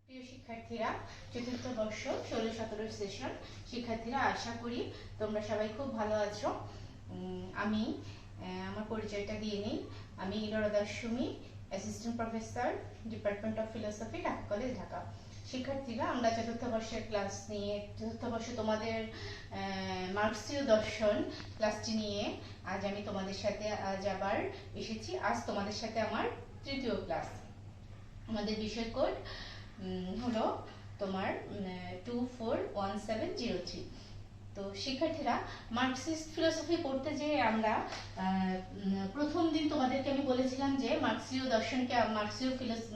প্রিয় শিক্ষার্থীরা, চতুর্থ বর্ষ 16-17 সেশন শিক্ষার্থীরা, আশা করি তোমরা সবাই খুব ভালো আছো। আমি আমার পরিচয়টা দিয়ে নিই। আমি Ilora Das Sumi, assistant professor, department of philosophy, Dhaka college, Dhaka. শিক্ষার্থীরা, আমরা চতুর্থ বর্ষের ক্লাস নিয়ে, চতুর্থ বর্ষে তোমাদের মার্ক্সীয় দর্শন ক্লাসটি নিয়ে আজ আমি তোমাদের সাথে আবার এসেছি। আজ তোমাদের সাথে আমার তৃতীয় ক্লাস। আমাদের বিষয় কোড হলো তোমার 241703। তো শিক্ষার্থীরা, মার্কসিস্ট ফিলোসফি পড়তে যে আমরা প্রথম দিন তোমাদেরকে আমি বলেছিলাম যে মার্ক্সীয় দর্শনকে,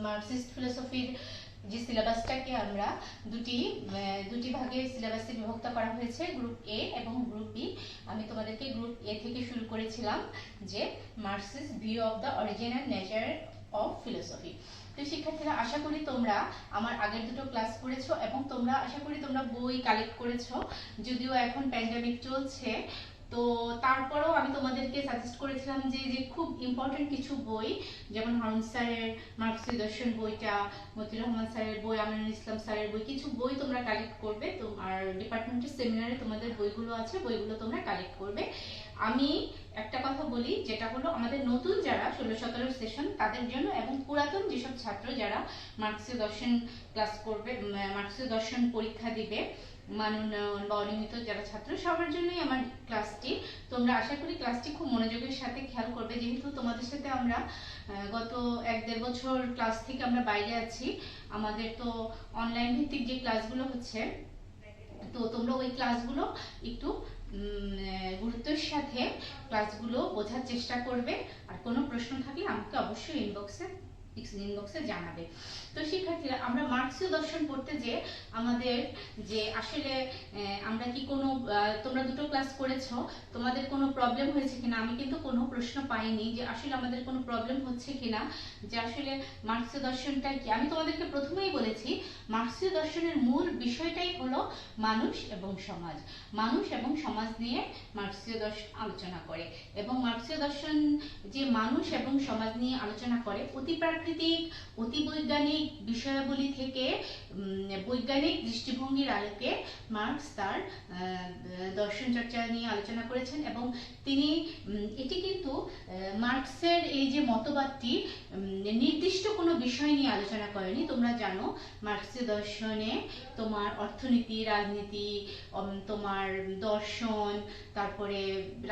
মার্কসিস্ট ফিলোসফির যে সিলেবাসটাকে আমরা দুটি ভাগে সিলেবাসে বিভক্ত করা হয়েছে, গ্রুপ এ এবং গ্রুপ বি। আমি তোমাদেরকে গ্রুপ এ থেকে শুরু করেছিলাম যে Marxist view of the origin and nature of philosophy. তো শিক্ষার্থীরা, আশা করি তোমরা আমার আগের দুটো ক্লাস করেছো এবং তোমরা আশা করি তোমরা বই কালেক্ট করেছো। যদিও এখন প্যান্ডেমিক চলছে, তো তারপরেও আমি তোমাদেরকে সাজেস্ট করেছিলাম যে খুব ইম্পর্টেন্ট কিছু বই, যেমন হারুন স্যারের মার্ক্সীয় দর্শন বইটা, মতিউর রহমান স্যারের বই, আমিনুল ইসলাম স্যারের বই, কিছু বই তোমরা কালেক্ট করবে। আর ডিপার্টমেন্টের সেমিনারে তোমাদের বইগুলো আছে, বইগুলো তোমরা কালেক্ট করবে। আমি একটা কথা বলি, যেটা হলো আমাদের নতুন যারা 16-17 সেশন তাদের জন্য, এবং পুরাতন যেসব ছাত্র যারা মার্ক্সীয় দর্শন ক্লাস করবে, মার্ক্সীয় দর্শন পরীক্ষা দিবে, মানোন্নয়ন বা অনিয়মিত যারা ছাত্র, সবার জন্যই আমার ক্লাসটি। তোমরা আশা করি ক্লাসটি খুব মনোযোগের সাথে খেয়াল করবে, যেহেতু তোমাদের সাথে আমরা গত 1-1.5 বছর ক্লাস থেকে আমরা বাইরে আছি। আমাদের তো অনলাইন ভিত্তিক যে ক্লাসগুলো হচ্ছে, তো তোমরা ওই ক্লাসগুলো একটু গুরুত্বের সাথে ক্লাসগুলো বোঝার চেষ্টা করবে। আর কোনো প্রশ্ন থাকলে আমাকে অবশ্যই ইনবক্সে জানাবে। তো শিক্ষার্থীরা, আমরা মার্ক্সীয় দর্শন পড়তে যে আমাদের যে আসলে আমরা কি কোনো, তোমরা দুটো ক্লাস করেছো, তোমাদের কোনো প্রবলেম হয়েছে কিনা, আমি কিন্তু কোনো প্রশ্ন পাইনি যে আসলে আমাদের কোনো প্রবলেম হচ্ছে কিনা, যে আসলে মার্ক্সীয় দর্শনটা কি। আমি তোমাদেরকে প্রথমেই বলেছি, মার্ক্সীয় দর্শনের মূল বিষয়টাই হলো মানুষ এবং সমাজ। মানুষ এবং সমাজ নিয়ে মার্ক্সীয় দর্শন আলোচনা করে, এবং মার্ক্সীয় দর্শন যে মানুষ এবং সমাজ নিয়ে আলোচনা করে অতি প্রাকৃতিক, অতি বৈজ্ঞানিক বিষয়াবলী থেকে বৈজ্ঞানিক দৃষ্টিভঙ্গির আলোকে মার্ক্স তার দর্শন চর্চা নিয়ে আলোচনা করেছেন। এবং তিনি এটি কিন্তু মার্ক্সের এই যে মতবাদটি নির্দিষ্ট কোনো বিষয় নিয়ে আলোচনা করেনি। তোমরা জানো, মার্ক্সীয় দর্শনে তোমার অর্থনীতি, রাজনীতি, তোমার দর্শন, তারপরে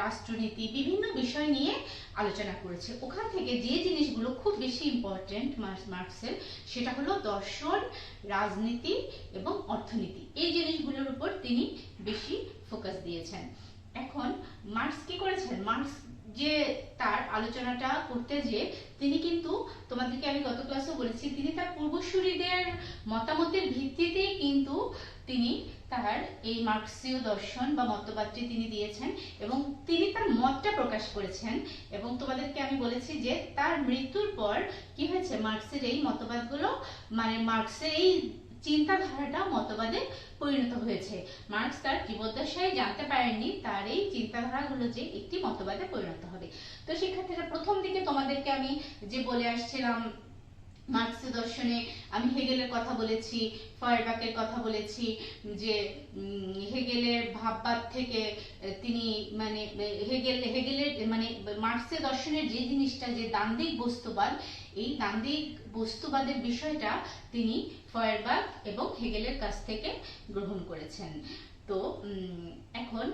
রাষ্ট্রনীতি, বিভিন্ন বিষয় নিয়ে আলোচনা করেছে। ওখান থেকে যে জিনিসগুলো খুব বেশি ইম্পর্টেন্ট মার্ক্সের, সেটা হলো দর্শন, রাজনীতি এবং অর্থনীতি। এই জিনিসগুলোর উপর তিনি বেশি ফোকাস দিয়েছেন। এখন মার্ক্স কি করেছেন, মার্ক্স যে তার আলোচনাটা করতে যে তিনি কিন্তু, তোমাদেরকে আমি গত ক্লাসেও বলেছি, তিনি তার পূর্বসূরীদের মতামতের ভিত্তিতেই কিন্তু তিনি তার এই মার্ক্সীয় দর্শন বা মতবাদটি তিনি দিয়েছেন, এবং তিনি তার মতটা প্রকাশ করেছেন। এবং তোমাদেরকে আমি বলেছি যে তার মৃত্যুর পর কি হয়েছে, মার্ক্সের এই মতবাদগুলো, মানে মার্ক্সের এই চিন্তাধারাটা মতবাদে পরিণত হয়েছে। মার্ক্স তার জীবদ্দশায় জানতে পারেননি তার এই চিন্তাধারাগুলো যে একটি মতবাদে পরিণত হবে। তো শিক্ষার্থীরা, প্রথম দিকে তোমাদেরকে আমি যে বলে আসছিলাম, মার্ক্সীয় দর্শনে আমি হেগেলের কথা বলেছি, ফয়ারবাখের কথা বলেছি, যে হেগেলের ভাববাদ থেকে তিনি, মানে হেগেলের মানে মার্ক্সীয় দর্শনের যে জিনিসটা, যে দ্বান্দ্বিক বস্তুবাদ, এই দ্বান্দ্বিক বস্তুবাদের বিষয়টা তিনি ফয়ারবাখ এবং হেগেলের কাছ থেকে গ্রহণ করেছেন। তো এখন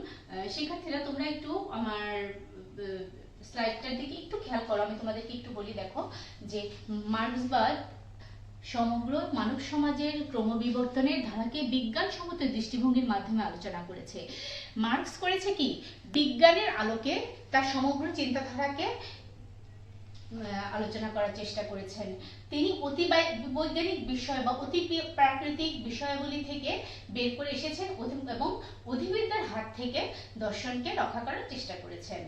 শিক্ষার্থীরা, তোমরা একটু আমার স্লাইডটার দিকে একটু খেয়াল করো, আমি তোমাদেরকে একটু বলি। দেখো যে মার্ক্সবাদ সমগ্র মানব সমাজের ক্রমবিবর্তনের ধারাকে বিজ্ঞানসম্মত দৃষ্টিভঙ্গির মাধ্যমে আলোচনা করেছে। মার্ক্স করেছে কি, বিজ্ঞানের আলোকে তার সমগ্র চিন্তাধারাকে আলোচনা করার চেষ্টা করেছেন। তিনি অতি বৈজ্ঞানিক বিষয় বা অতি প্রাকৃতিক বিষয়াবলী থেকে বের করে এসেছেন এবং অধিবিদ্যার হাত থেকে দর্শনকে রক্ষা করার চেষ্টা করেছেন।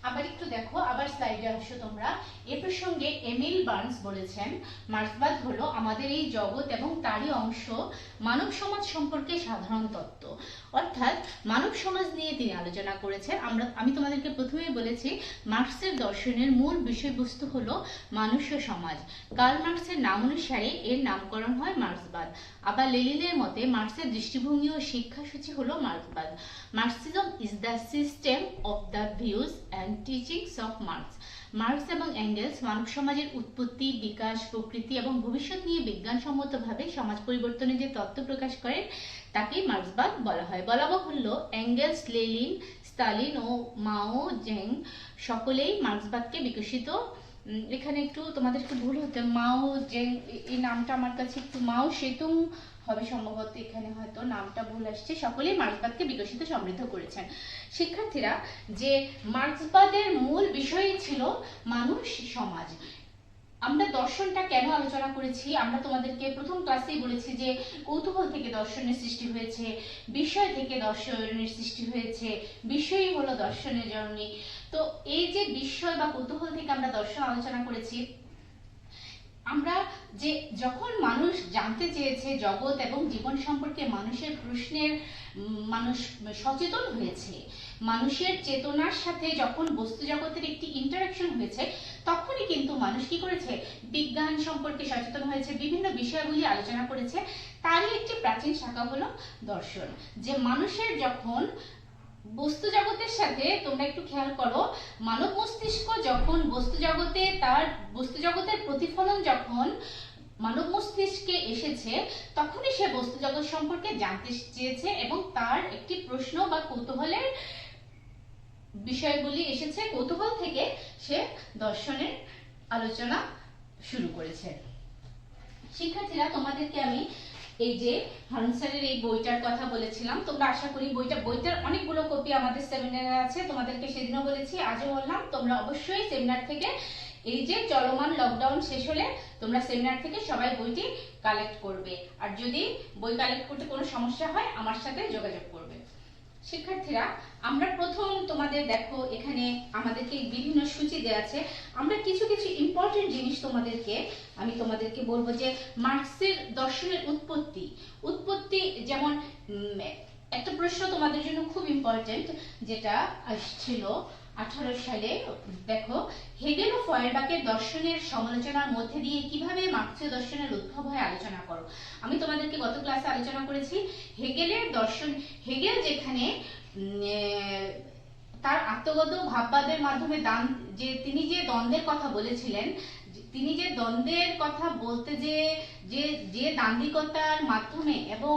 আবার একটু দেখো, আবার স্লাইডে আসো তোমরা। এ প্রসঙ্গে এমিল বার্নস বলেছেন, মার্ক্সবাদ হলো আমাদের এই জগৎ এবং তারই অংশ মানব সমাজ সম্পর্কে সাধারণ তত্ত্ব। অর্থাৎ মানব সমাজ নিয়ে তিনি আলোচনা করেছেন। আমি তোমাদেরকে প্রথমেই বলেছি মার্ক্সের দর্শনের মূল বিষয়বস্তু হলো মানুষ ও সমাজ। কার্ল মার্ক্সের নাম অনুসারে এর নামকরণ হয় মার্ক্সবাদ। আবার লেনিনের মতে মার্ক্সের দৃষ্টিভঙ্গি ও শিক্ষাসূচি হলো মার্ক্সবাদ। Marxism is the system of the views and teachings of Marx. Marx এবং এঙ্গেলস মানব সমাজের উৎপত্তি, বিকাশ, প্রকৃতি এবং ভবিষ্যৎ নিয়ে বিজ্ঞানসম্মতভাবে সমাজ পরিবর্তনের যে তত্ত্ব প্রকাশ করেন তাকেই মার্ক্সবাদ বলা হয়। বলা বাহুল্য এঙ্গেলস, লেনিন, স্তালিন ও মাও জেং সকলেই মার্ক্সবাদকে বিকশিত, এখানে একটু তোমাদের একটু ভুল হতে, মাও জেং এই নামটা আমার কাছে একটু, মাও সেতুং হবে সম্ভবত, এখানে হয়তো নামটা ভুল আসছে, সকলেই মার্ক্সবাদকে বিকশিত সমৃদ্ধ করেছেন। শিক্ষার্থীরা, যে মার্ক্সবাদের মূল বিষয়ই ছিল মানুষ সমাজ। আমরা দর্শনটা কেন আলোচনা করেছি, আমরা তোমাদেরকে প্রথম ক্লাসেই বলেছি যে কৌতূহল থেকে দর্শনের সৃষ্টি হয়েছে, বিষয় থেকে দর্শনের সৃষ্টি হয়েছে, বিষয়ই হলো দর্শনের জননী। তো এই যে বিষয় বা কৌতূহল থেকে আমরা দর্শন আলোচনা করেছি, আমরা যে যখন মানুষ জানতে চেয়েছে জগৎ এবং জীবন সম্পর্কে, মানুষের প্রশ্নের মানুষ সচেতন হয়েছে, মানুষের চেতনার সাথে যখন বস্তু জগতের একটি ইন্টারাকশন হয়েছে, তখনই কিন্তু মানুষ কি করেছে, বিজ্ঞান সম্পর্কে সচেতন হয়েছে, বিভিন্ন বিষয়গুলি আলোচনা করেছে। তারই একটি প্রাচীন শাখা হলো দর্শন। যে মানুষের যখন বস্তু জগতের সাথে, তোমরা একটু খেয়াল করো, মানব মস্তিষ্ক যখন বস্তু জগতে, তার বস্তু জগতের প্রতিফলন যখন মানব মস্তিষ্কে এসেছে, তখনই সে বস্তু জগৎ সম্পর্কে জানতে চেয়েছে এবং তার একটি প্রশ্ন বা কৌতূহলের বিষয়গুলি এসেছে, কৌতূহল থেকে সে দর্শনের আলোচনা শুরু করেছে। শিক্ষার্থীরা, তোমাদেরকে আমি এই যে হারুন স্যারের এই বইটার কথা বলেছিলাম, তোমরা আশা করি বইটার অনেকগুলো কপি আমাদের সেমিনারে আছে, তোমাদেরকে সেদিনও বলেছি, আজও বললাম, তোমরা অবশ্যই সেমিনার থেকে, এই যে চলমান লকডাউন শেষ হলে তোমরা সেমিনার থেকে সবাই বইটি কালেক্ট করবে। আর যদি বই কালেক্ট করতে কোনো সমস্যা হয় আমার সাথে যোগাযোগ করবে। শিক্ষার্থীরা, আমরা প্রথম তোমাদের দেখো এখানে আমাদেরকে বিভিন্ন সূচি দেওয়া আছে, আমরা কিছু কিছু ইম্পর্টেন্ট জিনিস আমি তোমাদেরকে বলবো। যে মার্ক্সের দর্শনের উৎপত্তি যেমন একটা প্রশ্ন তোমাদের জন্য খুব ইম্পর্টেন্ট, যেটা আসছিল 18 সালে, দেখো, হেগেল ও ফয়েরবাখের দর্শনের সমালোচনার মধ্যে দিয়ে কিভাবে মার্ক্সীয় দর্শনের উদ্ভব হয় আলোচনা করো। আমি তোমাদেরকে গত ক্লাসে আলোচনা করেছি হেগেলের দর্শন। হেগেল যেখানে তার আত্মগত ভাববাদের মাধ্যমে তিনি যে দ্বন্দ্বের কথা বলেছিলেন, তিনি যে দ্বন্দ্বের কথা বলতে যে দান্দিকতার মাধ্যমে এবং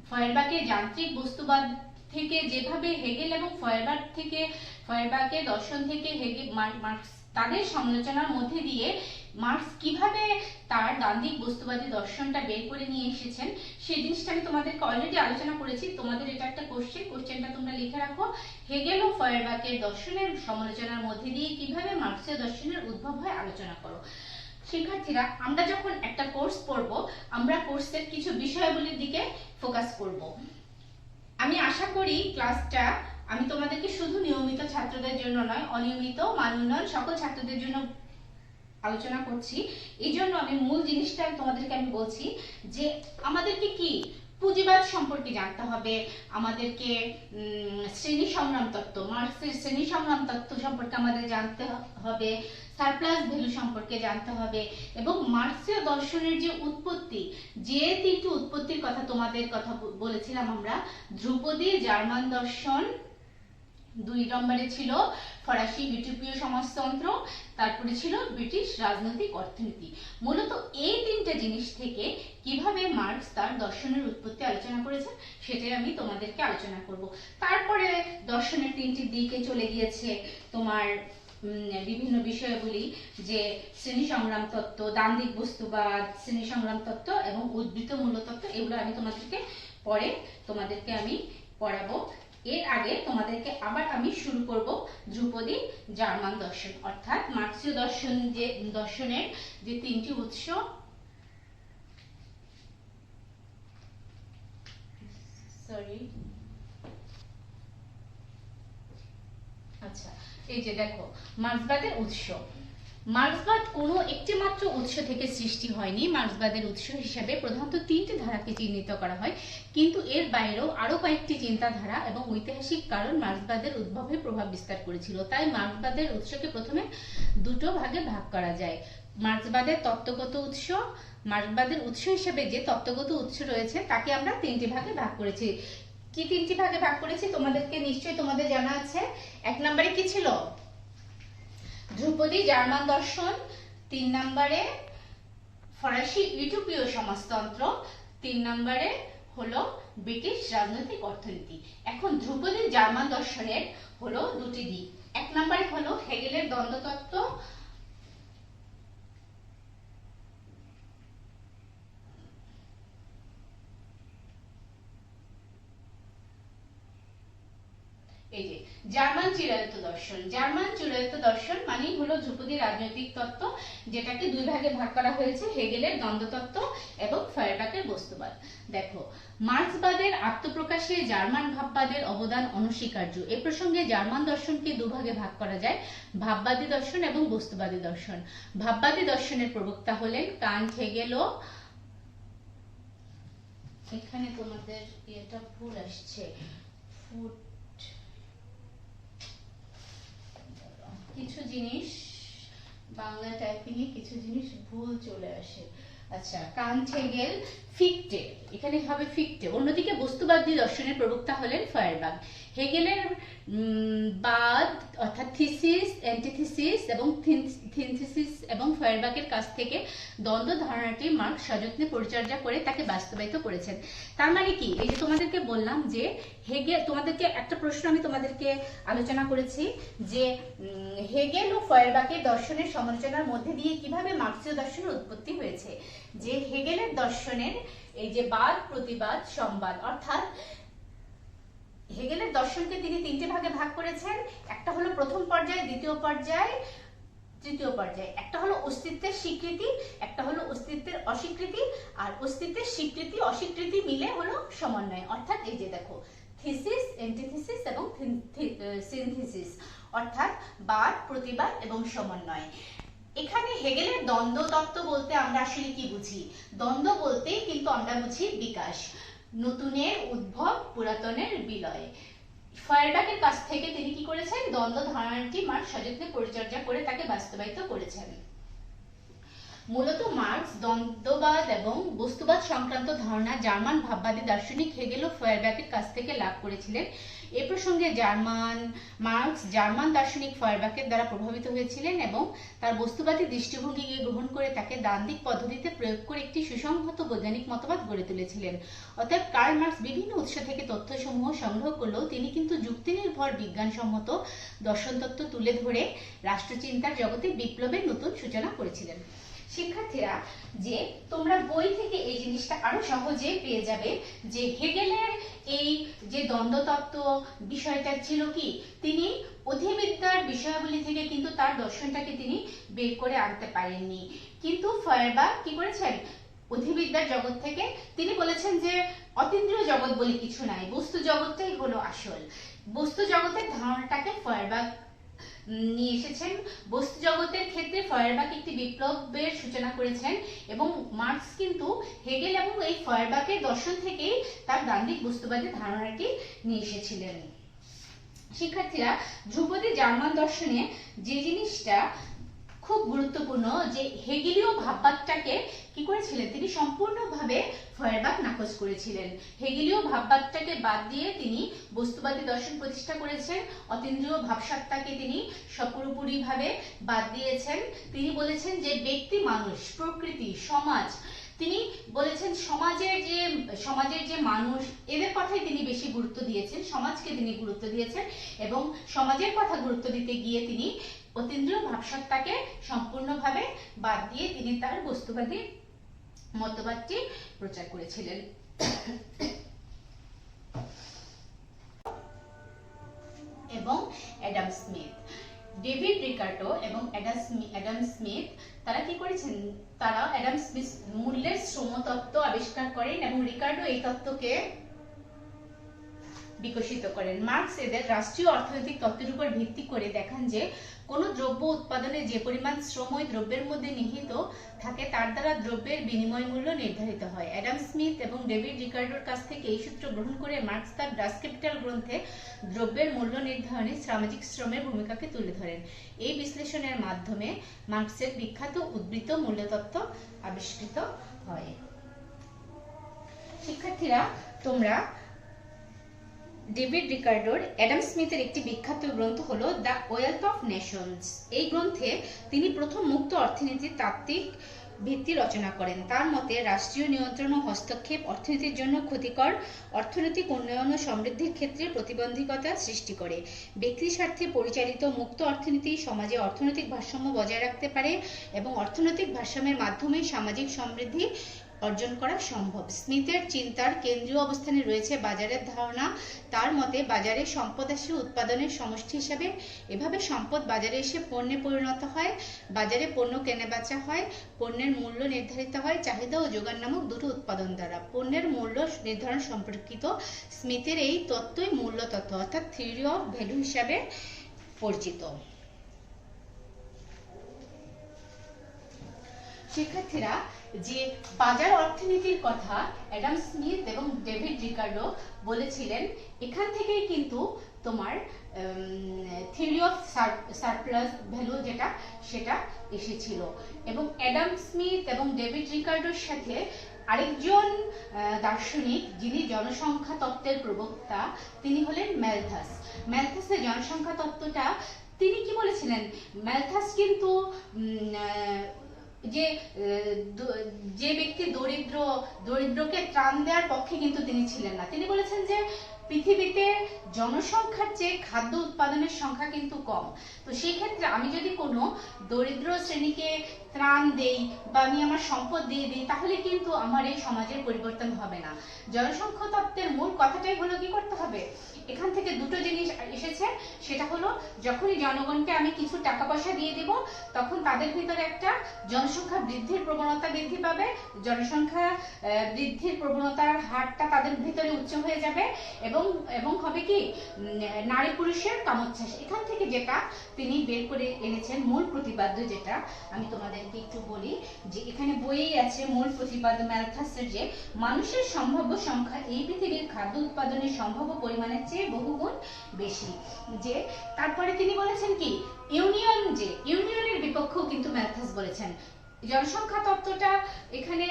ফয়েরবাখের যান্ত্রিক বস্তুবাদ থেকে যেভাবে হেগেল এবং ফয়েরবাখের দর্শন থেকে মার্ক্স তাদের সমালোচনার মধ্যে দিয়ে মার্ক্স কিভাবে তার দান্দিক বস্তুবাদী দর্শনটা বের করে নিয়ে এসেছেন, সেই জিনিসটা আমি তোমাদেরকে অলরেডি আলোচনা করেছি। তোমাদের এটা একটা কোশ্চেনটা তোমরা লিখে রাখো, হেগেল ও ফয়েরবাখের দর্শনের সমালোচনার মধ্যে দিয়ে কিভাবে মার্ক্সীয় দর্শনের উদ্ভব হয় আলোচনা করো। শিক্ষার্থীরা, আমরা যখন একটা কোর্স পড়ব, আমরা কোর্সের কিছু বিষয়গুলির দিকে ফোকাস করব। আমি আশা করি ক্লাসটা আমি তোমাদেরকে শুধু নিয়মিত ছাত্রদের জন্য নয়, অনিয়মিত, মান উন্নয়ন সকল ছাত্রদের জন্য আলোচনা করছি। এই জন্য আমি মূল জিনিসটা তোমাদেরকে আমি বলছি যে আমাদেরকে কি পুঁজিবাদ সম্পর্কে জানতে হবে, আমাদেরকে শ্রেণী সংগ্রাম তত্ত্ব, মার্ক্সের শ্রেণী সংগ্রাম তত্ত্ব সম্পর্কে আমাদের জানতে হবে, সারপ্লাস ভ্যালু সম্পর্কে জানতে হবে, এবং মার্ক্সীয় দর্শনের যে উৎপত্তি, যে তিনটি উৎপত্তির কথা তোমাদের কথা বলেছিলাম আমরা, ধ্রুপদী জার্মান দর্শন, 2 নম্বরে ছিল ফরাসি ইউটোপীয় সমাজতন্ত্র, তারপরে ছিল ব্রিটিশ রাজনৈতিক অর্থনীতি। মূলত এই তিনটা জিনিস থেকে কিভাবে মার্ক্স তার দর্শনের উৎপত্তি আলোচনা করেছেন সেটাই আমি তোমাদেরকে আলোচনা করব। তারপরে দর্শনের 3টি দিকে চলে গিয়েছে তোমার বিভিন্ন বিষয়গুলি, যে শ্রেণী সংগ্রাম তত্ত্ব, দান্দিক বস্তুবাদ, শ্রেণী সংগ্রাম তত্ত্ব এবং উদ্বৃত্ত মূল্যতত্ত্ব। এগুলো আমি তোমাদেরকে আমি পড়াবো। এর আগে তোমাদেরকে আবার আমি শুরু করব ধ্রুপদী জার্মান দর্শন, অর্থাৎ মার্ক্সীয় দর্শনের যে 3টি উৎস। আচ্ছা, এই যে দেখো মার্ক্সবাদের উৎস। মার্ক্সবাদ কোনো একটি মাত্র উৎস থেকে সৃষ্টি হয়নি। মার্ক্সবাদের উৎস হিসেবে প্রধানত তিনটি ধারাকে চিহ্নিত করা হয়, কিন্তু এর বাইরেও আরো কয়েকটি চিন্তাধারা এবং ঐতিহাসিক কারণ মার্ক্সবাদের উদ্ভবে প্রভাব বিস্তার করেছিল। তাই মার্ক্সবাদের উৎসকে প্রথমে দুটো ভাগে ভাগ করা যায়, মার্ক্সবাদের তত্ত্বগত উৎস। মার্ক্সবাদের উৎস হিসেবে যে তত্ত্বগত উৎস রয়েছে তাকে আমরা তিনটি ভাগে ভাগ করেছি। কি তিনটি ভাগে ভাগ করেছি তোমাদেরকে নিশ্চয়ই তোমাদের জানা আছে। এক নম্বরে কি ছিল? ধ্রুপদী জার্মান দর্শন। 3 নম্বরে ফরাসি ইউটোপীয় সমাজতন্ত্র। 3 নম্বরে হলো ব্রিটিশ রাজনৈতিক অর্থনীতি। এখন ধ্রুপদী জার্মান দর্শনের হলো দুটি দিক। এক নম্বরে হলো হেগেলের দ্বন্দ্বতত্ত্ব, এই যে জার্মান চিরায়ত দর্শন। জার্মান চিরায়ত দর্শন মানেই হলো ধ্রুপদী রাজনৈতিক তত্ত্ব, যেটাকে দুই ভাগে ভাগ করা হয়েছে, হেগেলের দ্বন্দ্বতত্ত্ব এবং ফয়ারবাখের বস্তুবাদ। দেখো মার্ক্সবাদের আত্মপ্রকাশে জার্মান ভাববাদের অবদান অনস্বীকার্য। এ প্রসঙ্গে জার্মান দর্শনকে দুভাগে ভাগ করা যায়, ভাববাদী দর্শন এবং বস্তুবাদী দর্শন। ভাববাদী দর্শনের প্রবক্তা হলেন কান্ট, হেগেল ও এখানে তোমাদের এটা ভুল আসছে, কিছু জিনিস বাংলা টাইপিং এ কিছু জিনিস ভুল চলে আসে। আচ্ছা, কান্ট, হেগেল, ফিক্টে, এখানে হবে ফিক্টে। অন্যদিকে বস্তুবাদী দর্শনের প্রবক্তা হলেন ফয়ারবাখ। হেগেলের বাদ অর্থাৎ থিসিস, অ্যান্টিথিসিস এবং সিনথিসিস এবং ফয়ারবাখের কাছ থেকে দ্বন্দ্ব ধারণাটি মার্ক্স সযত্নে পরিচর্যা করে তাকে বাস্তবায়িত করেছেন। তার মানে কি? এই যে তোমাদেরকে বললাম যে হেগেল, তোমাদেরকে একটা প্রশ্ন আমি তোমাদেরকে আলোচনা করেছি যে হেগেল ও ফয়ারবাখের দর্শনের সমালোচনার মধ্যে দিয়ে কিভাবে মার্ক্সীয় দর্শনের উৎপত্তি হয়েছে। যে হেগেলের দর্শনের এই যে বাদ, প্রতিবাদ, সংবাদ, অর্থাৎ হেগেলের দর্শনকে তিনি তিনটে ভাগে ভাগ করেছেন। একটা হলো প্রথম পর্যায়, দ্বিতীয় পর্যায়, তৃতীয় পর্যায়। একটা হলো অস্তিত্বের স্বীকৃতি, একটা হলো অস্তিত্বের অস্বীকৃতি, আর অস্তিত্বের স্বীকৃতি অস্বীকৃতি মিলে হলো সমন্বয়। অর্থাৎ এই যে দেখো থিসিস, অ্যান্টিথিসিস এবং সিনথিসিস, অর্থাৎ বাদ, প্রতিবাদ এবং সমন্বয়। এখানে হেগেলের দ্বন্দ্ব তত্ত্ব বলতে আমরা আসলে কি বুঝি? দ্বন্দ্ব বলতে কিন্তু আমরা বুঝি বিকাশ, নতুনের উদ্ভব, পুরাতনের বিলয়। ফয়ারবাখের কাছ থেকে তিনি কি করেছেন? দ্বন্দ্ব ধারণাটি মার্ক্স সযত্নে পরিচর্যা করে তাকে বাস্তবায়িত করেছেন। মূলত মার্ক্স দ্বন্দ্ববাদ এবং বস্তুবাদ সংক্রান্ত ধারণা জার্মান ভাববাদী দার্শনিক হেগেল ও ফয়ারবাখের কাছ থেকে লাভ করেছিলেন। এ প্রসঙ্গে মার্ক্স জার্মান দার্শনিক ফয়ারবাখের দ্বারা প্রভাবিত হয়েছিলেন এবং তার বস্তুবাদী দৃষ্টিভঙ্গিকে গ্রহণ করে তাকে দ্বান্দ্বিক পদ্ধতিতে প্রয়োগ করে একটি সুসংহত বৈজ্ঞানিক মতবাদ গড়ে তুলেছিলেন। অতএব কার্ল মার্ক্স বিভিন্ন উৎস থেকে তথ্যসমূহ সংগ্রহ করলেও তিনি কিন্তু যুক্তিনির্ভর বিজ্ঞানসম্মত দর্শনতত্ত্ব তুলে ধরে রাষ্ট্রচিন্তার জগতে বিপ্লবের নতুন সূচনা করেছিলেন। শিক্ষার্থীরা, যে তোমরা বই থেকে এই জিনিসটা আরো সহজে পেয়ে যাবে যে হেগেলের এই যে দ্বন্দ্বতত্ত্ব বিষয়টা ছিল কি, তিনি অধিবিদ্যার বিষয়াবলী থেকে কিন্তু তার দর্শনটাকে তিনি বের করে আনতে পারেননি। কিন্তু ফয়ারবাখ কি করেছেন? অধিবিদ্যার জগৎ থেকে তিনি বলেছেন যে অতীন্দ্রিয় জগৎ বলে কিছু নাই, বস্তু জগৎটাই হলো আসল। বস্তু জগতের ধারণাটাকে ফয়ারবাখ নিয়ে এসেছেন। বস্তু জগতের ক্ষেত্রে ফয়ারবাখ একটি বিপ্লবের সূচনা করেছেন এবং মার্ক্স কিন্তু হেগেল এবং এই ফয়ারবাখের দর্শন থেকেই তার দ্বান্দ্বিক বস্তুবাদী ধারণাটি নিয়ে এসেছিলেন। শিক্ষার্থীরা, ধ্রুপদী জার্মান দর্শনে যে জিনিসটা খুব গুরুত্বপূর্ণ, যে হেগেলীয় ভাববাদটাকে কি করেছিলেন? তিনি সম্পূর্ণভাবে ফয়ারবাখ নাকচ করেছিলেন। হেগেলীয় ভাববাদটাকে বাদ দিয়ে তিনি বস্তুবাদী দর্শন প্রতিষ্ঠা করেছেন। অতীন্দ্রিয় ভাবসত্তাকে তিনি পুরোপুরিভাবে বাদ দিয়েছেন। তিনি বলেছেন যে ব্যক্তি, মানুষ, প্রকৃতি, সমাজ, তিনি বলেছেন সমাজের যে মানুষ, এদের কথাই তিনি বেশি গুরুত্ব দিয়েছেন, সমাজকে তিনি গুরুত্ব দিয়েছেন এবং সমাজের কথা গুরুত্ব দিতে গিয়ে তিনি অতীন্দ্রিয় ভাবসত্তাকে সম্পূর্ণভাবে বাদ দিয়ে তিনি তার বস্তুবাদী মতবাদটি প্রচার করেছিলেন। এবং অ্যাডাম স্মিথ, ডেভিড রিকার্ডো এবং অ্যাডাম স্মিথ তারা কি করেছেন? তারা অ্যাডাম স্মিথ মূল্যের শ্রম তত্ত্ব আবিষ্কার করেন এবং রিকার্ডো এই তত্ত্বকে বিকশিত করেন। মার্কস এদের রাষ্ট্রীয় অর্থনৈতিক তত্ত্বের উপর ভিত্তি করে দেখান যে কোনো দ্রব্য উৎপাদনে যে পরিমাণ শ্রম ওই দ্রব্যের মধ্যে নিহিত থাকে তার দ্বারা দ্রব্যের বিনিময় মূল্য নির্ধারিত হয়। অ্যাডাম স্মিথ এবং ডেভিড রিকার্ডোর কাছ থেকে এই সূত্র গ্রহণ করে মার্কস তার ডাস ক্যাপিটাল গ্রন্থে দ্রব্যের মূল্য নির্ধারণে সামাজিক শ্রমের ভূমিকাকে তুলে ধরেন। এই বিশ্লেষণের মাধ্যমে মার্কসের বিখ্যাত উদ্বৃত্ত মূল্যতত্ত্ব আবিষ্কৃত হয়। শিক্ষার্থীরা, তোমরা ডেভিড রিকার্ডোর অ্যাডাম স্মিথের একটি বিখ্যাত গ্রন্থ হলো দ্য ওয়েলথ অফ নেশনস। এই গ্রন্থে তিনি প্রথম মুক্ত অর্থনীতির তাত্ত্বিক ভিত্তি রচনা করেন। তার মতে রাষ্ট্রীয় নিয়ন্ত্রণ ও হস্তক্ষেপ অর্থনীতির জন্য ক্ষতিকর, অর্থনৈতিক উন্নয়ন ও সমৃদ্ধির ক্ষেত্রে প্রতিবন্ধকতা সৃষ্টি করে। ব্যক্তি স্বার্থে পরিচালিত মুক্ত অর্থনীতি সমাজে অর্থনৈতিক ভারসাম্য বজায় রাখতে পারে এবং অর্থনৈতিক ভারসাম্যের মাধ্যমে সামাজিক সমৃদ্ধি অর্জন করা সম্ভব। স্মিথের চিন্তার কেন্দ্রীয় অবস্থানে রয়েছে বাজারের ধারণা। তার মতে বাজারে সম্পদ আসে উৎপাদনের সমষ্টি হিসাবে। এভাবে সম্পদ বাজারে এসে পণ্যে পরিণত হয়, বাজারে পণ্য কেনা বেচা হয়, পণ্যের মূল্য নির্ধারিত হয় চাহিদা ও যোগান নামক দুটো উৎপাদন দ্বারা। পণ্যের মূল্য নির্ধারণ সম্পর্কিত স্মিথের এই তত্ত্বই মূল্য তত্ত্ব অর্থাৎ থিওরি অফ ভ্যালু হিসাবে পরিচিত। শিক্ষার্থীরা, যে বাজার অর্থনীতির কথা অ্যাডাম স্মিথ এবং ডেভিড রিকার্ডো বলেছিলেন, এখান থেকেই কিন্তু তোমার থিওরি অফ সারপ্লাস ভ্যালু যেটা সেটা এসেছিল। এবং অ্যাডাম স্মিথ এবং ডেভিড রিকার্ডোর সাথে আরেকজন দার্শনিক যিনি জনসংখ্যা তত্ত্বের প্রবক্তা, তিনি হলেন ম্যালথাস। ম্যালথাসের জনসংখ্যা তত্ত্বটা তিনি কি বলেছিলেন? ম্যালথাস কিন্তু যে ব্যক্তি দরিদ্রকে ত্রাণ দেওয়ার পক্ষে কিন্তু তিনি ছিলেন না। তিনি বলেছেন যে পৃথিবীতে জনসংখ্যার চেয়ে খাদ্য উৎপাদনের সংখ্যা কিন্তু কম। তো সেই ক্ষেত্রে আমি যদি কোনো দরিদ্র শ্রেণীকে ত্রাণ দেই বা আমি আমার সম্পদ দিয়ে দিই, তাহলে কিন্তু আমার এই সমাজের পরিবর্তন হবে না। জনসংখ্যা তত্ত্বের মূল কথাটাই হলো কি করতে হবে, এখান থেকে দুটো জিনিস এসেছে। সেটা হলো যখনই জনগণকে আমি কিছু টাকা পয়সা দিয়ে দেব, তখন তাদের ভিতরে একটা জনসংখ্যা বৃদ্ধির প্রবণতা বৃদ্ধি পাবে, জনসংখ্যা বৃদ্ধির প্রবণতার হারটা তাদের ভিতরে উচ্চ হয়ে যাবে এবং হবে কি নারী পুরুষের কামোচ্ছ্বাস। এখান থেকে যেটা তিনি বের করে এনেছেন মূল প্রতিপাদ্য, যেটা আমি তোমাদেরকে একটু বলি যে এখানে বইয়েই আছে মূল প্রতিপাদ্য ম্যালথাসের, যে মানুষের সম্ভাব্য সংখ্যা এই পৃথিবীর খাদ্য উৎপাদনের সম্ভাব্য পরিমাণের চেয়ে বহুগুণ বেশি। যে তারপরে তিনি বলেছেন কি ইউনিয়নের বিপক্ষেও কিন্তু ম্যালথাস বলেছেন। জনসংখ্যা তত্ত্বটা এখানে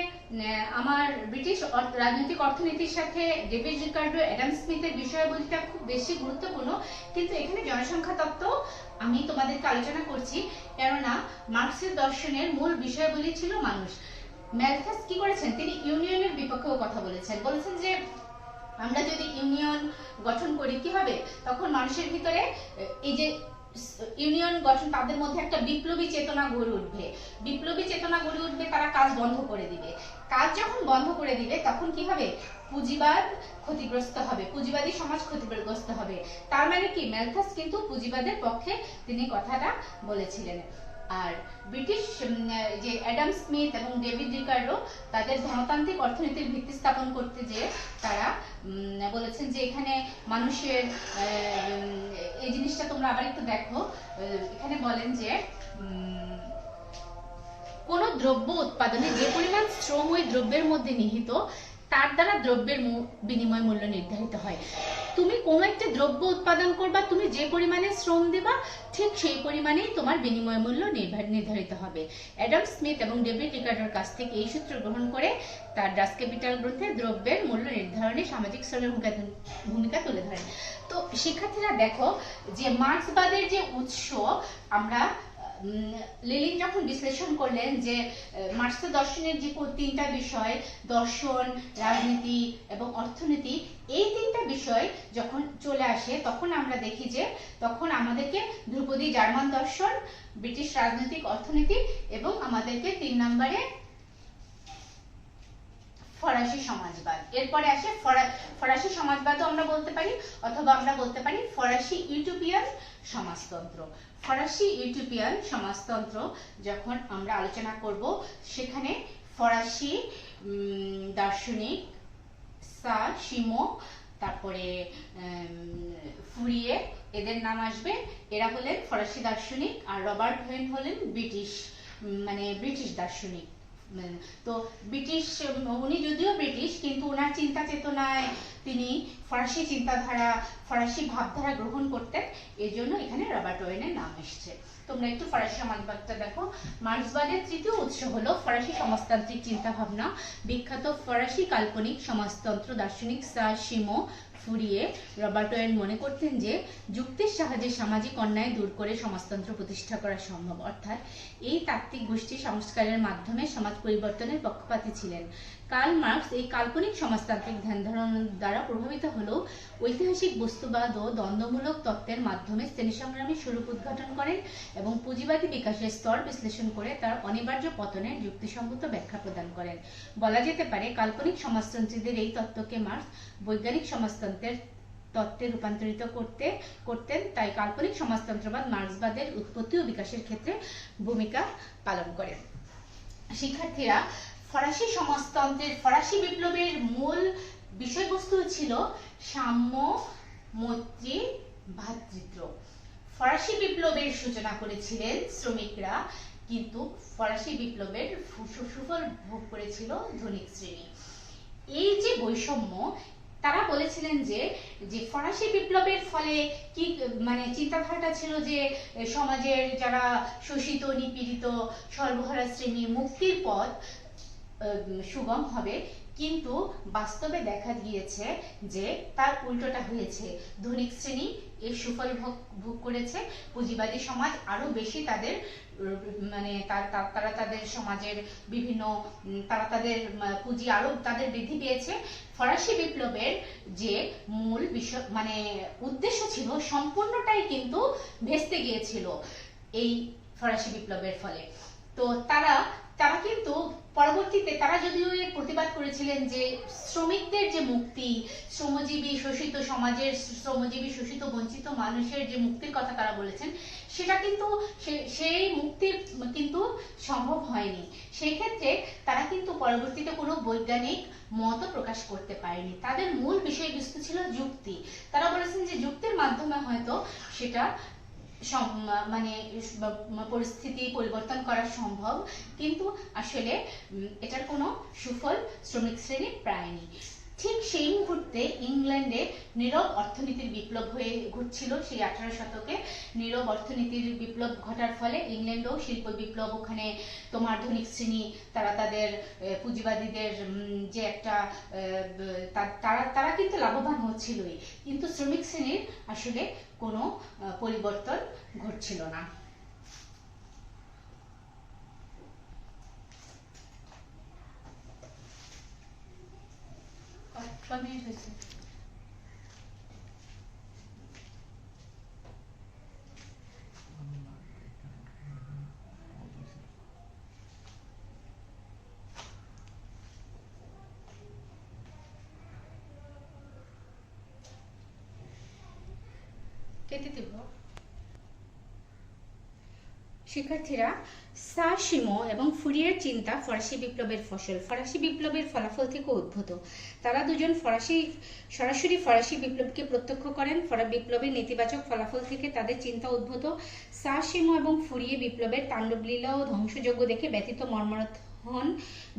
আমার ব্রিটিশ রাজনৈতিক অর্থনীতির সাথে ডেভিড রিকার্ডো অ্যাডাম স্মিথের বিষয়াবলীটা খুব বেশি গুরুত্বপূর্ণ, কিন্তু এখানে জনসংখ্যা তত্ত্ব আমি তোমাদেরকে আলোচনা করছি কেননা মার্কসের দর্শনের মূল বিষয়গুলি ছিল মানুষ। ম্যালথাস কি করেছেন, তিনি ইউনিয়নের বিপক্ষেও কথা বলেছেন যে আমরা যদি ইউনিয়ন গঠন করি কি হবে, তখন মানুষের ভিতরে এই যে ইউনিয়ন গঠন, তাদের মধ্যে একটা বিপ্লবী চেতনা গড়ে উঠবে, তারা কাজ বন্ধ করে দিবে। কাজ যখন বন্ধ করে দিবে তখন কি হবে, পুঁজিবাদ ক্ষতিগ্রস্ত হবে, পুঁজিবাদী সমাজ ক্ষতিগ্রস্ত হবে। তার মানে কি ম্যালথাস কিন্তু পুঁজিবাদের পক্ষে তিনি কথাটা বলেছিলেন। আর ব্রিটিশ যে অ্যাডাম স্মিথ এবং ডেভিড রিকার্ডো তাদের ধনতান্ত্রিক অর্থনীতির ভিত্তি স্থাপন করতে যে তারা বলেছেন যে এখানে মানুষের এই জিনিসটা তোমরা আবার একটু দেখো, এখানে বলেন যে কোন দ্রব্য উৎপাদনে যে পরিমাণ শ্রম ওই দ্রব্যের মধ্যে নিহিত তার দ্বারা দ্রব্যের বিনিময় মূল্য নির্ধারিত হয়। তুমি কোনো একটা দ্রব্য উৎপাদন করবা, তুমি যে পরিমাণে শ্রম দেবা ঠিক সেই পরিমাণেই তোমার বিনিময় মূল্য নির্ধারিত হবে। অ্যাডাম স্মিথ এবং ডেভিড রিকার্ডোর কাছ থেকে এই সূত্র গ্রহণ করে তার ডাস ক্যাপিটাল গ্রন্থে দ্রব্যের মূল্য নির্ধারণে সামাজিক শ্রমের ভূমিকা তুলে ধরেন। তো শিক্ষার্থীরা দেখো যে মার্ক্সবাদের যে উৎস, আমরা লেনিন যখন বিশ্লেষণ করলেন যে মার্ক্সের দর্শনের যে তিনটা বিষয়, দর্শন, রাজনীতি এবং অর্থনীতি, এই তিনটা বিষয় যখন চলে আসে তখন আমরা দেখি যে তখন আমাদেরকে ধ্রুপদী জার্মান দর্শন, ব্রিটিশ রাজনৈতিক অর্থনীতি এবং আমাদেরকে 3 নম্বরে ফরাসি সমাজবাদ, এরপরে আসে ফরাসি সমাজবাদও আমরা বলতে পারি, অথবা আমরা বলতে পারি ফরাসি ইউটোপিয়ান সমাজতন্ত্র। ফরাসি ইউটোপিয়ান সমাজতন্ত্র যখন আমরা আলোচনা করব, সেখানে ফরাসি দার্শনিক সিমো তারপরে ফুরিয়ে, এদের নাম আসবে। এরা হলেন ফরাসি দার্শনিক, আর রবার্ট হোয়েন হলেন ব্রিটিশ দার্শনিক। তো ব্রিটিশ, উনি যদিও ব্রিটিশ কিন্তু ওনার চিন্তা চেতনায় তিনি ফরাসি চিন্তাধারা, ফরাসি ভাবধারা গ্রহণ করতেন, এই জন্য এখানে রবার্ট ওয়েনের নাম এসছে। তোমরা একটু ফরাসি সমাজবাদটা দেখো। মার্ক্সবাদের তৃতীয় উৎস হলো ফরাসি সমাজতান্ত্রিক চিন্তা ভাবনা। বিখ্যাত ফরাসি কাল্পনিক সমাজতন্ত্র দার্শনিক সার-সিমো ফুরিয়ে রবার্ট ওয়েন মনে করতেন যে যুক্তির সাহায্যে সামাজিক অন্যায় দূর করে সমাজতন্ত্র প্রতিষ্ঠা করা সম্ভব। অর্থাৎ এই তাত্ত্বিক গোষ্ঠী সংস্কারের মাধ্যমে সমাজ পরিবর্তনের পক্ষপাতী ছিলেন। কার্ল মার্কস এই কাল্পনিক সমাজতান্ত্রিক ধ্যান ধারণার দ্বারা প্রভাবিত হলেও ঐতিহাসিক বস্তুবাদ ও দ্বন্দ্বমূলক তত্ত্বের মাধ্যমে শ্রেণী সংগ্রামের স্বরূপ উদ্ঘাটন করেন এবং পুঁজিবাদী বিকাশের স্তর বিশ্লেষণ করে তার অনিবার্য পতনের যুক্তিসঙ্গত ব্যাখ্যা প্রদান করেন। বলা যেতে পারে কাল্পনিক সমাজতন্ত্রীদের এই তত্ত্বকে মার্কস বৈজ্ঞানিক সমাজতন্ত্রের তত্ত্বে রূপান্তরিত করতেন। তাই কাল্পনিক সমাজতন্ত্রবাদ মার্ক্সবাদের উৎপত্তি ও বিকাশের ক্ষেত্রে ভূমিকা পালন করে। শিক্ষার্থীরা, ফরাসি সমাজতন্ত্রের ফরাসি বিপ্লবের মূল বিষয়বস্তু ছিল সাম্য, মৈত্রী, ভ্রাতৃত্ব। ফরাসি বিপ্লবের সূচনা করেছিলেন শ্রমিকরা, কিন্তু ফরাসি বিপ্লবের সুফল ভোগ করেছিল ধনিক শ্রেণী। এই যে বৈষম্য, তারা বলেছিলেন যে ফরাসি বিপ্লবের ফলে কি চিন্তাধারাটা ছিল যে সমাজের যারা শোষিত, নিপীড়িত, সর্বহারা শ্রেণী মুক্তির পথ সুগম হবে, কিন্তু বাস্তবে দেখা গিয়েছে যে তার উল্টোটা হয়েছে। ধনিক শ্রেণী এর সুফল ভোগ করেছে, পুঁজিবাদী সমাজ আরো বেশি তাদের তারা তাদের সমাজের বিভিন্ন তারা তাদের পুঁজি আরো তাদের বৃদ্ধি পেয়েছে। ফরাসি বিপ্লবের যে মূল বিষয় উদ্দেশ্য ছিল সম্পূর্ণটাই কিন্তু ভেস্তে গিয়েছিল এই ফরাসি বিপ্লবের ফলে। তো তারা কিন্তু পরবর্তীতে তারা যদিও এর প্রতিবাদ করেছিলেন যে শ্রমিকদের যে মুক্তি, শ্রমজীবী শোষিত সমাজের শ্রমজীবী শোষিত বঞ্চিত মানুষের যে মুক্তির কথা তারা বলেছেন, সেটা কিন্তু সেই মুক্তি কিন্তু সম্ভব হয়নি। সেই ক্ষেত্রে তারা কিন্তু পরবর্তীতে কোনো বৈজ্ঞানিক মত প্রকাশ করতে পারেনি। তাদের মূল বিষয়বস্তু ছিল যুক্তি। তারা বলেছেন যে যুক্তির মাধ্যমে হয়তো সেটা পরিস্থিতি পরিবর্তন করা সম্ভব, কিন্তু আসলে এটার কোনো সুফল শ্রমিক শ্রেণী পায়নি। ঠিক সেই মুহূর্তে ইংল্যান্ডে নীরব অর্থনীতির বিপ্লব ঘটছিল। সেই 18 শতকে নীরব অর্থনীতির বিপ্লব ঘটার ফলে ইংল্যান্ডেও শিল্প বিপ্লব, ওখানে তোমার ধনিক শ্রেণী তারা তাদের পুঁজিবাদীদের যে একটা তারা কিন্তু লাভবান হচ্ছিলই, কিন্তু শ্রমিক শ্রেণীর আসলে কোনো পরিবর্তন ঘটছিল না। শিক্ষার্থীরা, সার-সিমো এবং ফুরিয়ের চিন্তা ফরাসি বিপ্লবের ফসল। ফরাসি বিপ্লবের ফলাফল থেকে উদ্ভূত। তারা দুজন সরাসরি ফরাসি বিপ্লবকে প্রত্যক্ষ করেন। বিপ্লবের নেতিবাচক ফলাফল থেকে তাদের চিন্তা উদ্ভূত। সার-সিমো এবং ফুরিয়ে বিপ্লবের তাণ্ডবলীলা ও ধ্বংসযজ্ঞ দেখে ব্যথিত মর্মাহত হন।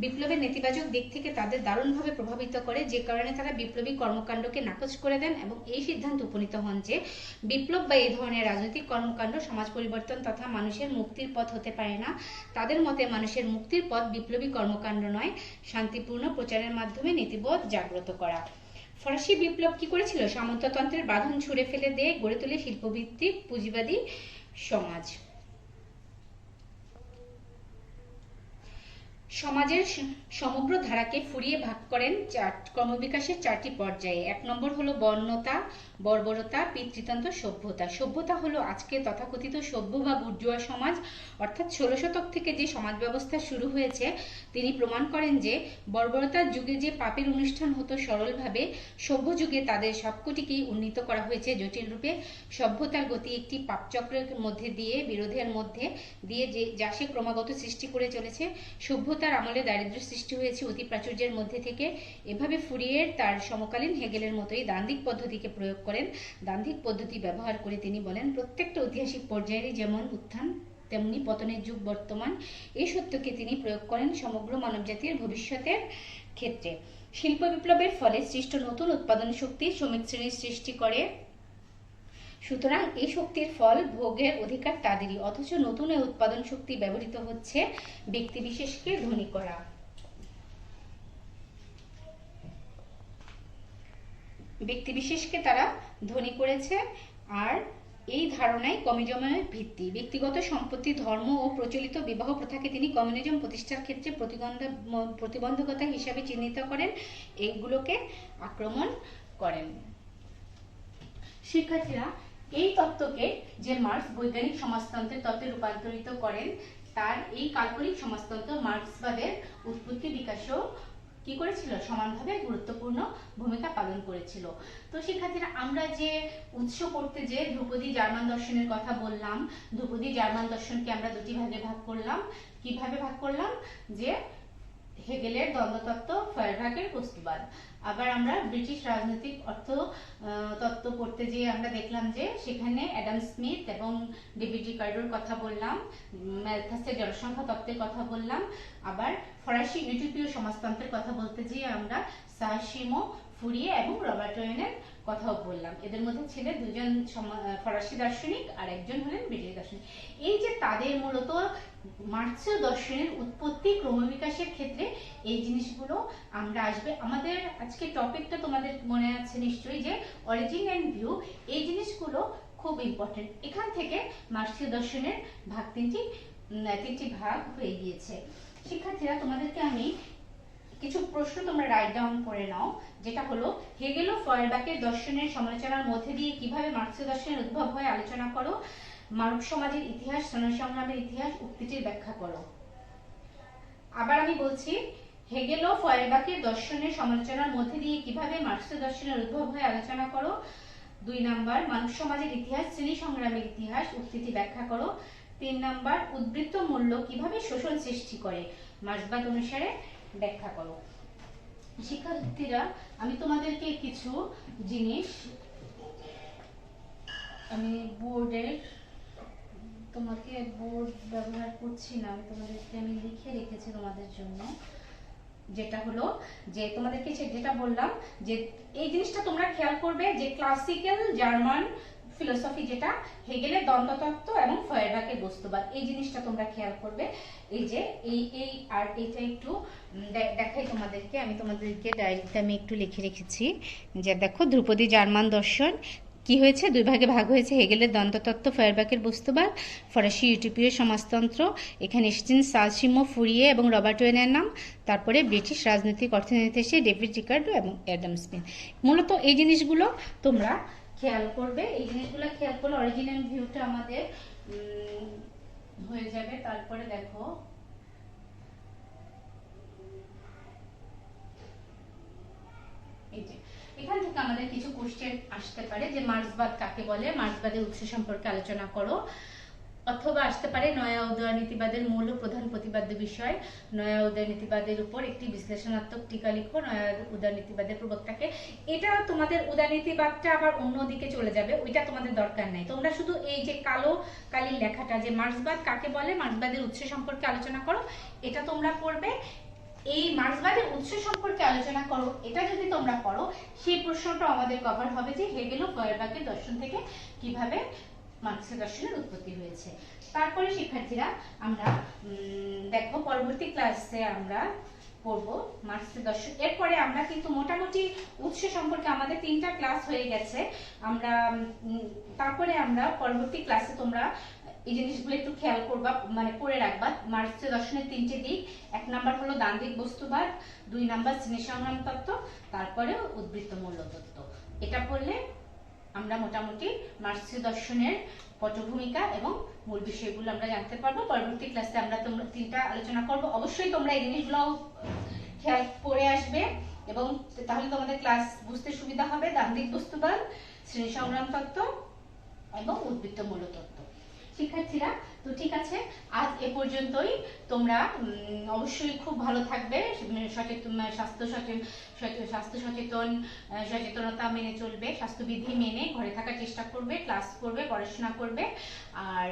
বিপ্লবের নেতিবাচক দিক থেকে তাদের দারুণভাবে প্রভাবিত করে, যে কারণে তারা বিপ্লবী কর্মকাণ্ডকে নাকচ করে দেন এবং এই সিদ্ধান্ত উপনীত হন যে বিপ্লব বা এই ধরনের রাজনৈতিক কর্মকাণ্ড সমাজ পরিবর্তন তথা মানুষের মুক্তির পথ হতে পারে না। তাদের মতে মানুষের মুক্তির পথ বিপ্লবী কর্মকাণ্ড নয়, শান্তিপূর্ণ প্রচারের মাধ্যমে নীতিবোধ জাগ্রত করা। ফরাসি বিপ্লব কি করেছিল? সামন্ততন্ত্রের বাঁধন ছুঁড়ে ফেলে দিয়ে গড়ে তোলে শিল্পভিত্তিক পুঁজিবাদী সমাজ। সমাজের সমগ্র ধারাকে ফুরিয়ে ভাগ করেন ক্রমবিকাশের 4টি পর্যায়ে। 1 নম্বর হলো বর্ণতা, বর্বরতা, পিতৃতন্ত্র, সভ্যতা। সভ্যতা হলো আজকে তথাকথিত সভ্য বা বুর্জোয়া সমাজ, অর্থাৎ 16 শতক থেকে যে সমাজ ব্যবস্থা শুরু হয়েছে, তিনি প্রমাণ করেন যে বর্বরতার যুগে যে পাপের অনুষ্ঠান হতো সরলভাবে, সভ্য যুগে তাদের সবকটিকেই উন্নীত করা হয়েছে জটিল রূপে। সভ্যতার গতি একটি পাপচক্রের মধ্যে দিয়ে বিরোধের মধ্যে দিয়ে যা সে ক্রমাগত সৃষ্টি করে চলেছে। সভ্যতা তার আমলে দারিদ্র্য সৃষ্টি হয়েছে অতি প্রাচুর্যের মধ্যে থেকে। এভাবে ফুরিয়ের তার সমকালীন হেগেলের মতোই দ্বান্দ্বিক পদ্ধতিকে প্রয়োগ করেন। দ্বান্দ্বিক পদ্ধতি ব্যবহার করে তিনি বলেন, প্রত্যেকটা ঐতিহাসিক পর্যায়েরই যেমন উত্থান তেমনি পতনের যুগ বর্তমান। এই সত্যকে তিনি প্রয়োগ করেন সমগ্র মানবজাতির ভবিষ্যতের ক্ষেত্রে। শিল্প বিপ্লবের ফলে সৃষ্ট নতুন উৎপাদন শক্তি শ্রমিক শ্রেণীর সৃষ্টি করে, সুতরাং এই শক্তির ফল ভোগের অধিকার তাদেরই, অথচ নতুন এই উৎপাদন শক্তি ব্যবহৃত হচ্ছে ব্যক্তিবিশেষকে ধনী করা। ব্যক্তিবিশেষকে তারা ধনী করেছে। আর এই ধারণাই কমিউনিজমের ভিত্তি। ব্যক্তিগত সম্পত্তি, ধর্ম ও প্রচলিত বিবাহ প্রথাকে তিনি কমিউনিজম প্রতিষ্ঠার ক্ষেত্রে প্রতিবন্ধকতা হিসাবে চিহ্নিত করেন, এইগুলোকে আক্রমণ করেন। শিক্ষার্থীরা, এই তত্ত্বকে যে মার্কস বৈজ্ঞানিক সমাজতন্ত্রের তত্ত্বে রূপান্তরিত করেন, তার এই কাল্পনিক সমাজতন্ত্র মার্ক্সবাদের উৎপত্তি বিকাশেও কি করেছিল, সমানভাবে গুরুত্বপূর্ণ ভূমিকা পালন করেছিল। তো শিক্ষার্থীরা, আমরা যে উৎস পড়তে যে ধ্রুপদী জার্মান দর্শনের কথা বললাম, ধ্রুপদী জার্মান দর্শনকে আমরা দুটি ভাগে ভাগ করলাম। কিভাবে ভাগ করলাম? যে হেগেলের দ্বন্দ্বতত্ত্ব, ফয়ারবাখের বস্তুবাদ। আবার আমরা ব্রিটিশ রাজনৈতিক অর্থ তত্ত্ব পড়তে যেয়ে আমরা দেখলাম যে সেখানে অ্যাডাম স্মিথ এবং ডেভিড রিকার্ডোর কথা বললাম, ম্যালথাসের জনসংখ্যা তত্ত্বের কথা বললাম। আবার ফরাসি ইউটোপীয় সমাজতন্ত্রের কথা বলতে যেয়ে আমরা সার্সিমো, ফুরিয়ে এবং রবার্ট ওয়েনের কথাও বললাম। এদের মধ্যে ছিলেন দুজন ফরাসি দার্শনিক আর একজন হলেন ব্রিটিশ দার্শনিক। এই যে তাদের মূলত মার্ক্সীয় দর্শনের উৎপত্তি, ক্রমবিকাশের ক্ষেত্রে এই জিনিসগুলো আমরা আসবে। আমাদের আজকে টপিকটা তোমাদের মনে আছে নিশ্চয়ই, যে অরিজিন অ্যান্ড ভিউ। এই জিনিসগুলো খুব ইম্পর্টেন্ট। এখান থেকে মার্ক্সীয় দর্শনের ভাগ তিনটি ভাগ হয়ে গিয়েছে। শিক্ষার্থীরা, তোমাদেরকে আমি কিছু প্রশ্ন তোমরা রাইট ডাউন করে নাও, যেটা হলো হেগেল ও ফয়ারবাখের দর্শনের সমালোচনার মধ্যে দিয়ে কিভাবে মার্ক্সীয় দর্শনের উদ্ভব হয় আলোচনা করো। মানব সমাজের ইতিহাস, শ্রমসংগ্রামের ইতিহাস, উক্তিটির ব্যাখ্যা করো। আবার আমি বলছি, হেগেল ও ফয়ারবাখের দর্শনের সমালোচনার মধ্যে দিয়ে কিভাবে মার্ক্সীয় দর্শনের উদ্ভব হয় আলোচনা করো। 2 নাম্বার, মানব সমাজের ইতিহাস, শ্রেণী সংগ্রামের ইতিহাস, উক্তিটি ব্যাখ্যা করো। 3 নাম্বার, উদ্বৃত্ত মূল্য কিভাবে শোষণ সৃষ্টি করে মার্ক্সবাদ অনুসারে ব্যাখ্যা করো। শিক্ষার্থীরা, আমি তোমাদেরকে কিছু জিনিস, আমি তোমাকে বোর্ড ব্যবহার করছি না, আমি তোমাদেরকে লিখে রেখেছি তোমাদের জন্য। যেটা হলো যে তোমাদেরকে যেটা বললাম, যে এই জিনিসটা তোমরা খেয়াল করবে যে ক্লাসিক্যাল জার্মান ফিলোসফি, যেটা হেগেলের দ্বন্দ্বতত্ত্ব এবং ফয়ারবাখের বস্তুবাদ, এই জিনিসটা তোমরা খেয়াল করবে। এই যে এই আর এটা একটু দেখাই তোমাদেরকে, আমি তোমাদেরকে ডায়েরিতে একটু লিখে রেখেছি। যে দেখো, ধ্রুপদী জার্মান দর্শন কি হয়েছে, 2 ভাগে ভাগ হয়েছে। হেগেলের দ্বন্দ্বতত্ত্ব, ফয়ারবাখের বস্তুবাদ, ফরাসি ইউটোপীয় সমাজতন্ত্র। এখানে এসেছেন সার্সিমো, ফুরিয়ে এবং রবার্ট ওয়েনের নাম। তারপরে ব্রিটিশ রাজনৈতিক অর্থনীতিতে এসে ডেভিড রিকার্ডো এবং অ্যাডাম স্মিথ। মূলত এই জিনিসগুলো তোমরা খেয়াল করবে। এই জিনিসগুলো খেয়াল করলে অরিজিনাল ভিউটা আমাদের হয়ে যাবে। তারপরে দেখো, এই যে এখান থেকে আমাদের কিছু কোশ্চেন আসতে পারে, যে মার্ক্সবাদ কাকে বলে, মার্ক্সবাদের উৎস সম্পর্কে আলোচনা করো। অথবা আসতে পারে নয়া উদারনীতিবাদের মূল ও প্রধান প্রতিপাদ্য বিষয়, নয়া উদারনীতিবাদের উপর একটি বিশ্লেষণাত্মক টিকা লিখো, নয়া উদারনীতিবাদের প্রবক্তাকে। এটা তোমাদের উদারনীতিবাদটা আবার অন্যদিকে চলে যাবে, ওইটা তোমাদের দরকার নাই। তোমরা শুধু এই যে কালো কালির লেখাটা, যে মার্ক্সবাদ কাকে বলে, মার্ক্সবাদের উৎস সম্পর্কে আলোচনা করো, এটা তোমরা পড়বে। এই মার্ক্সবাদের উৎস সম্পর্কে আলোচনা করো, এটা যদি তোমরা পড়ো, সেই প্রশ্নটা আমাদের কভার হবে যে হেগেল ও ফয়ারবাখের দর্শন থেকে কিভাবে মার্ক্সীয় দর্শনের উৎপত্তি হয়েছে। তারপরে শিক্ষার্থীরা, আমরা দেখো পরবর্তী ক্লাসে আমরা পড়বো মার্ক্সীয় দর্শন। এরপরে আমরা কিন্তু মোটামুটি উৎস সম্পর্কে আমাদের 3টা ক্লাস হয়ে গেছে। আমরা তারপরে আমরা পরবর্তী ক্লাসে তোমরা এই জিনিসগুলো একটু খেয়াল করবা, মানে পড়ে রাখবা। মার্ক্সীয় দর্শনের 3টে দিক, 1 নাম্বার হলো দ্বান্দ্বিক বস্তুবাদ, 2 নাম্বার শ্রেণী সংগ্রাম তত্ত্ব, তারপরে উদ্বৃত্ত মূল্য তত্ত্ব। এটা পড়লে আমরা মোটামুটি মার্ক্সীয় দর্শনের পটভূমিকা এবং মূল বিষয়গুলো আমরা জানতে পারবো। পরবর্তী ক্লাসে আমরা তোমরা 3টা আলোচনা করব। অবশ্যই তোমরা এই জিনিসগুলো খেয়াল করে আসবে, এবং তাহলে তোমাদের ক্লাস বুঝতে সুবিধা হবে। দ্বান্দ্বিক বস্তুবাদ, শ্রেণী সংগ্রাম তত্ত্ব এবং উদ্বৃত্ত মূল্য তত্ত্ব। শিক্ষার্থীরা, তো ঠিক আছে, আজ এ পর্যন্তই। তোমরা অবশ্যই খুব ভালো থাকবে, সচেতন, স্বাস্থ্য সচেতন, সচেতনতা মেনে চলবে, স্বাস্থ্যবিধি মেনে ঘরে থাকার চেষ্টা করবে, ক্লাস করবে, পড়াশোনা করবে, আর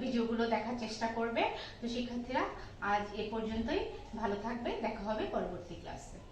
ভিডিওগুলো দেখার চেষ্টা করবে। তো শিক্ষার্থীরা, আজ এ পর্যন্তই, ভালো থাকবে, দেখা হবে পরবর্তী ক্লাসে।